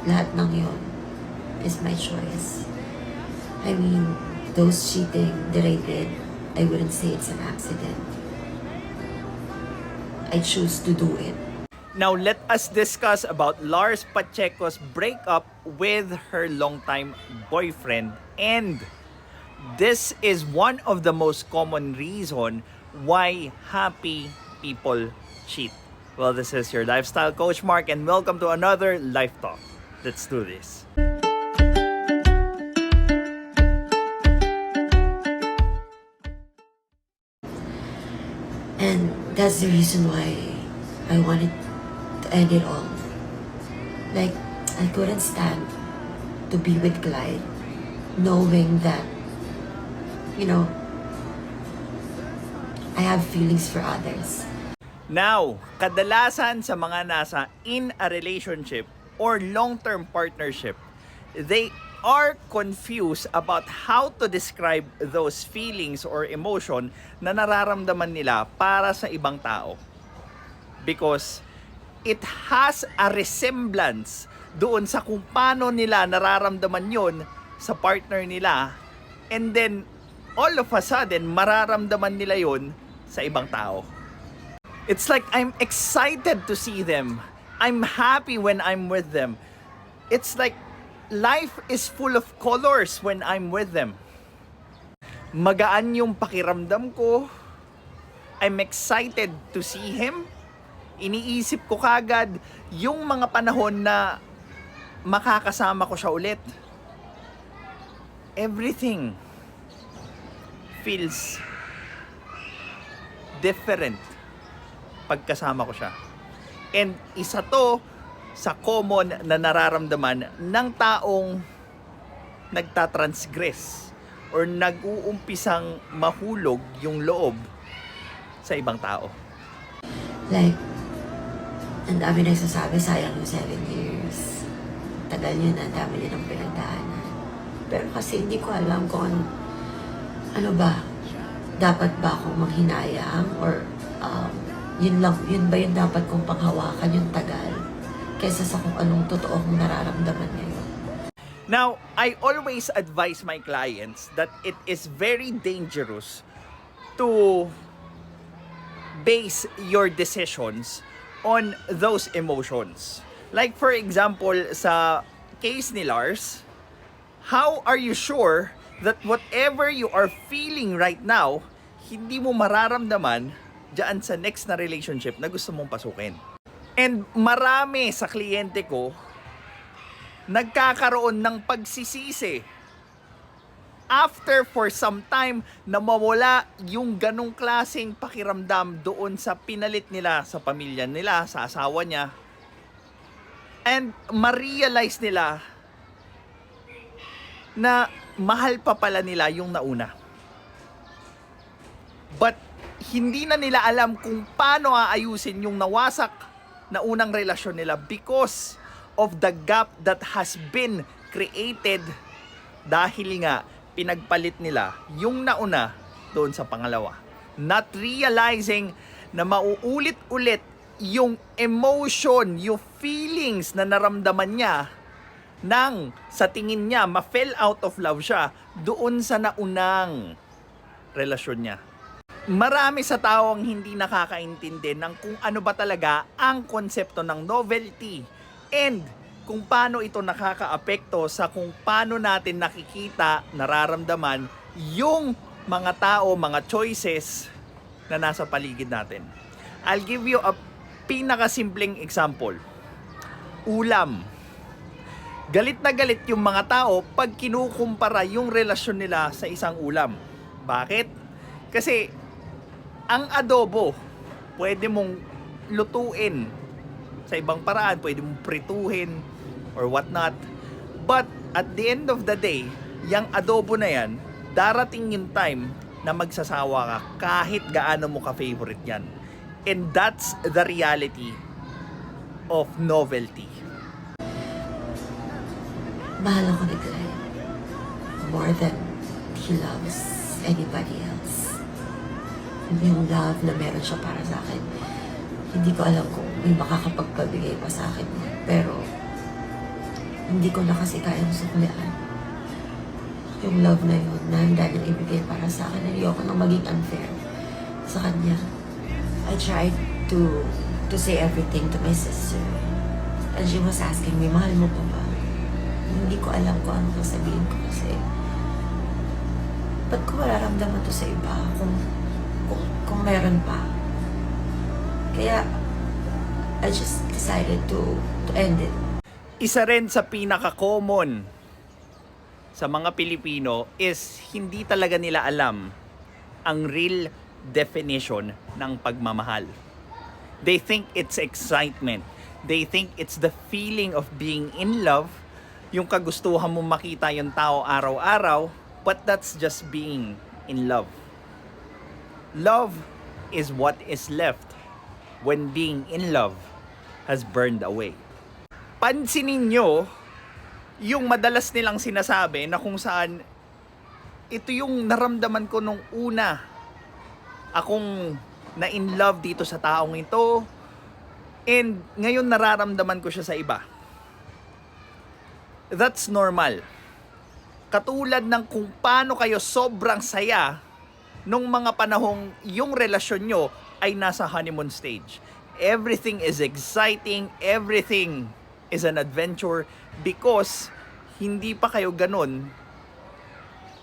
lahat ng yun is my choice. I mean, those cheating that I did, I wouldn't say it's an accident. I choose to do it. Now let us discuss about Lars Pacheco's breakup with her longtime boyfriend, and this is one of the most common reason why happy people cheat. Well, this is your lifestyle coach Mark, and welcome to another Life Talk. Let's do this. And that's the reason why I wanted to end it all. Like, I couldn't stand to be with Clyde, knowing that, you know, I have feelings for others. Now, kadalasan sa mga nasa in a relationship or long-term partnership, they are confused about how to describe those feelings or emotion na nararamdaman nila para sa ibang tao. Because it has a resemblance doon sa kung paano nila nararamdaman yon sa partner nila, and then all of a sudden mararamdaman nila yon sa ibang tao. It's like I'm excited to see them. I'm happy when I'm with them. It's like life is full of colors when I'm with them. Magaan yung pakiramdam ko. I'm excited to see him. Iniisip ko kagad yung mga panahon na makakasama ko siya ulit. Everything feels different pagkasama ko siya. And isa to sa common na nararamdaman ng taong nagtatransgress or nag-uumpisang mahulog yung loob sa ibang tao. Like, ang dami nagsasabi, sayang yung 7 years. Tagal yun, ang dami yun ang pinagdaanan. Pero kasi hindi ko alam kung ano ba, dapat ba akong manghinayang or yun ba yung dapat kong panghawakan yung tagal kaysa sa kung anong totoo kong nararamdaman ngayon. Now, I always advise my clients that it is very dangerous to base your decisions on those emotions. Like for example, sa case ni Lars, how are you sure that whatever you are feeling right now, hindi mo mararamdaman dyan sa next na relationship na gusto mong pasukin? And marami sa kliyente ko nagkakaroon ng pagsisisi after for some time na mawala yung ganong klaseng pakiramdam doon sa pinalit nila sa pamilya nila, sa asawa niya, and ma-realize nila na mahal pa pala nila yung nauna. But hindi na nila alam kung paano aayusin yung nawasak na unang relasyon nila because of the gap that has been created dahil nga pinagpalit nila yung nauna doon sa pangalawa. Not realizing na mauulit-ulit yung emotion, yung feelings na naramdaman niya nang sa tingin niya ma-fell out of love siya doon sa naunang relasyon niya. Marami sa tao ang hindi nakakaintindi ng kung ano ba talaga ang konsepto ng novelty and kung paano ito nakakaapekto sa kung paano natin nakikita, nararamdaman yung mga tao, mga choices na nasa paligid natin. I'll give you a pinakasimpleng example. Ulam. Galit na galit yung mga tao pag kinukumpara yung relasyon nila sa isang ulam. Bakit? Kasi ang adobo, pwede mong lutuin sa ibang paraan, pwede mong prituhin or whatnot. But at the end of the day, yung adobo na yan, darating yung time na magsasawa ka kahit gaano mo ka-favorite yan. And that's the reality of novelty. Mahal ako ni Clyde more than he loves anybody else. Yung love na meron siya para sa akin, hindi ko alam kung may makakapagpabigay pa sa akin. Pero hindi ko na kasi kayang suklian yung love na yun na handa niyang ibigay para sa akin. Ayoko nang maging unfair sa kanya. I tried to say everything to my sister. And she was asking me, mahal mo pa ba? Hindi ko alam kung ano sasabihin ko kasi ba't ko mararamdaman to sa iba kung meron pa. Kaya I just decided to end it. Isa rin sa pinaka-common sa mga Pilipino is hindi talaga nila alam ang real definition ng pagmamahal. They think it's excitement. They think it's the feeling of being in love, yung kagustuhan mo makita yung tao araw-araw, but that's just being in love. Love is what is left when being in love has burned away. Pansinin nyo yung madalas nilang sinasabi na kung saan ito yung naramdaman ko nung una akong na in love dito sa taong ito, and ngayon nararamdaman ko siya sa iba. That's normal. Katulad ng kung paano kayo sobrang saya nung mga panahong yung relasyon nyo ay nasa honeymoon stage. Everything is exciting, everything is an adventure because hindi pa kayo ganun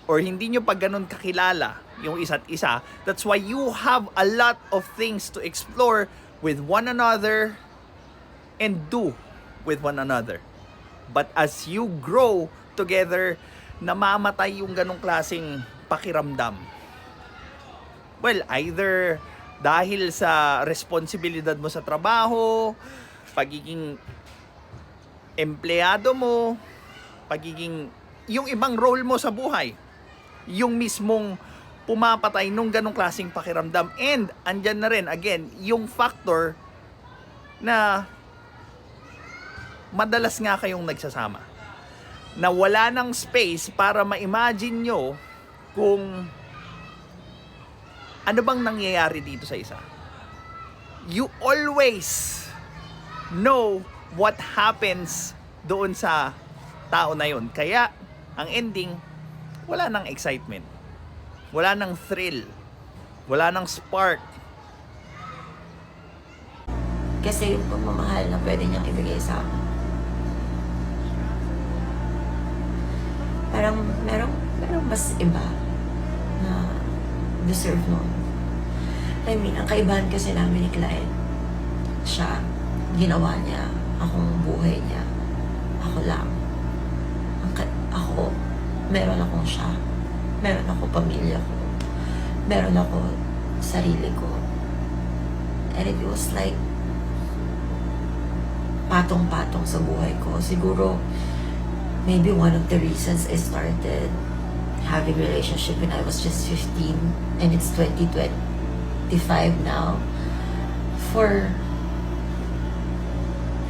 or hindi nyo pa ganun kakilala yung isa't isa. That's why you have a lot of things to explore with one another and do with one another. But as you grow together, namamatay yung ganong klaseng pakiramdam. Well, either dahil sa responsibilidad mo sa trabaho, pagiging empleyado mo, pagiging yung ibang role mo sa buhay, yung mismong pumapatay nung ganong klaseng pakiramdam. And andyan na rin again yung factor na madalas nga kayong nagsasama, na wala ng space para ma-imagine nyo kung ano bang nangyayari dito sa isa. You always know what happens doon sa tao na yun. Kaya, ang ending, wala nang excitement. Wala nang thrill. Wala nang spark. Kasi yung pagmamahal na pwede niyang ibigay sa akin. Parang merong mas iba na deserve nun. I mean, ang kaibahan kasi namin ni Clyde, siya, ginawa niya, akong buhay niya, ako lang. Ako, meron akong siya, meron ako pamilya ko, meron ako sarili ko. And it was like patong-patong sa buhay ko. Siguro, maybe one of the reasons I started having relationship when I was just 15 and it's 2025 now, for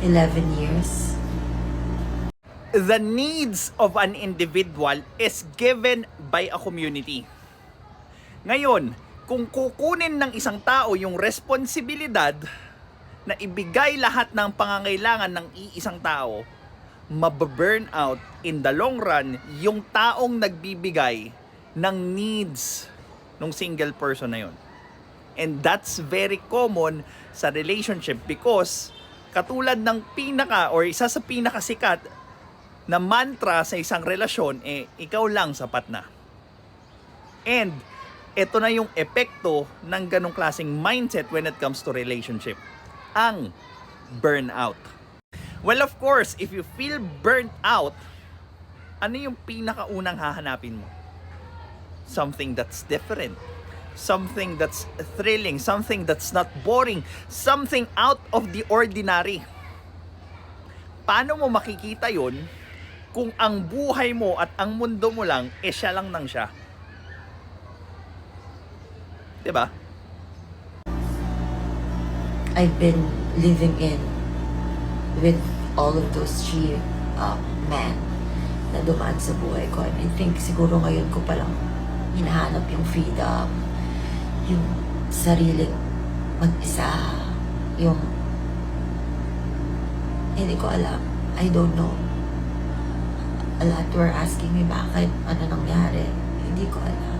11 years. The needs of an individual is given by a community. Ngayon, kung kukunin ng isang tao yung responsibilidad na ibigay lahat ng pangangailangan ng iisang tao, mababurn out in the long run yung taong nagbibigay ng needs ng single person na yun. And that's very common sa relationship because katulad ng isa sa pinakasikat na mantra sa isang relasyon, ikaw lang sapat na. And ito na yung epekto ng ganong klaseng mindset when it comes to relationship. Ang burnout. Well, of course, if you feel burnt out, ano yung pinakaunang hahanapin mo? Something that's different. Something that's thrilling. Something that's not boring. Something out of the ordinary. Paano mo makikita yun kung ang buhay mo at ang mundo mo lang, siya lang nang siya? Diba? I've been living with all of those three men na dumaan sa buhay ko. And I think siguro ngayon ko palang hinahanap yung freedom, yung sariling mag-isa, yung hindi ko alam. I don't know. a lot were asking me bakit, ano nangyari. Hindi ko alam.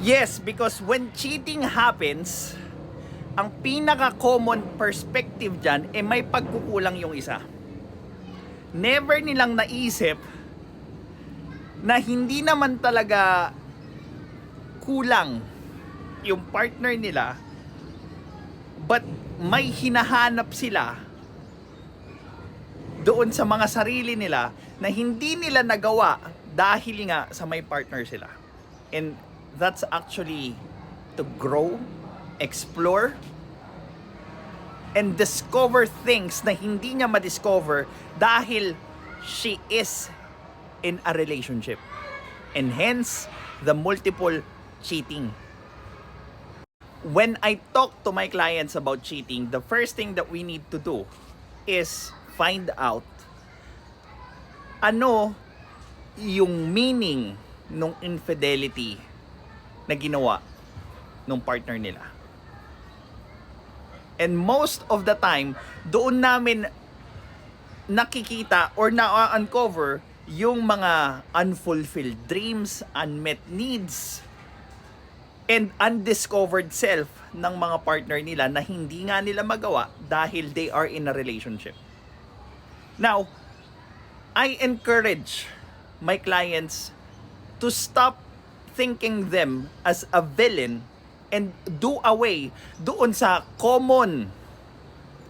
Yes, because when cheating happens, ang pinaka-common perspective dyan, may pagkukulang yung isa. Never nilang naisip na hindi naman talaga kulang yung partner nila, but may hinahanap sila doon sa mga sarili nila na hindi nila nagawa dahil nga sa may partner sila. And that's actually to grow, explore, and discover things na hindi niya ma-discover dahil she is in a relationship. And hence, the multiple cheating. When I talk to my clients about cheating, the first thing that we need to do is find out ano yung meaning ng infidelity na ginawa ng partner nila. And most of the time, doon namin nakikita or na-uncover yung mga unfulfilled dreams, unmet needs, and undiscovered self ng mga partner nila na hindi nga nila magawa dahil they are in a relationship. Now, I encourage my clients to stop thinking them as a villain and do away doon sa common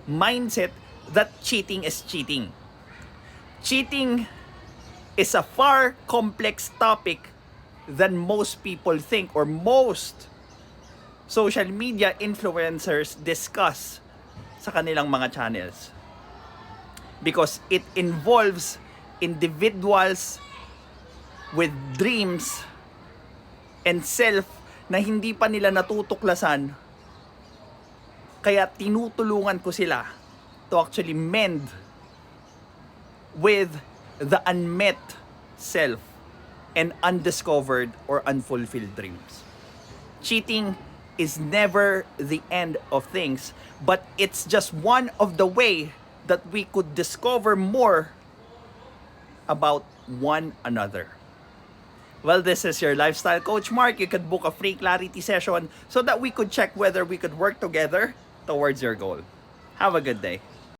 mindset that cheating is cheating. Cheating is a far complex topic than most people think or most social media influencers discuss sa kanilang mga channels. Because it involves individuals with dreams and self na hindi pa nila natutuklasan, kaya tinutulungan ko sila to actually mend with the unmet self and undiscovered or unfulfilled dreams. Cheating is never the end of things, but it's just one of the way that we could discover more about one another. Well, this is your lifestyle coach, Mark. You could book a free clarity session so that we could check whether we could work together towards your goal. Have a good day.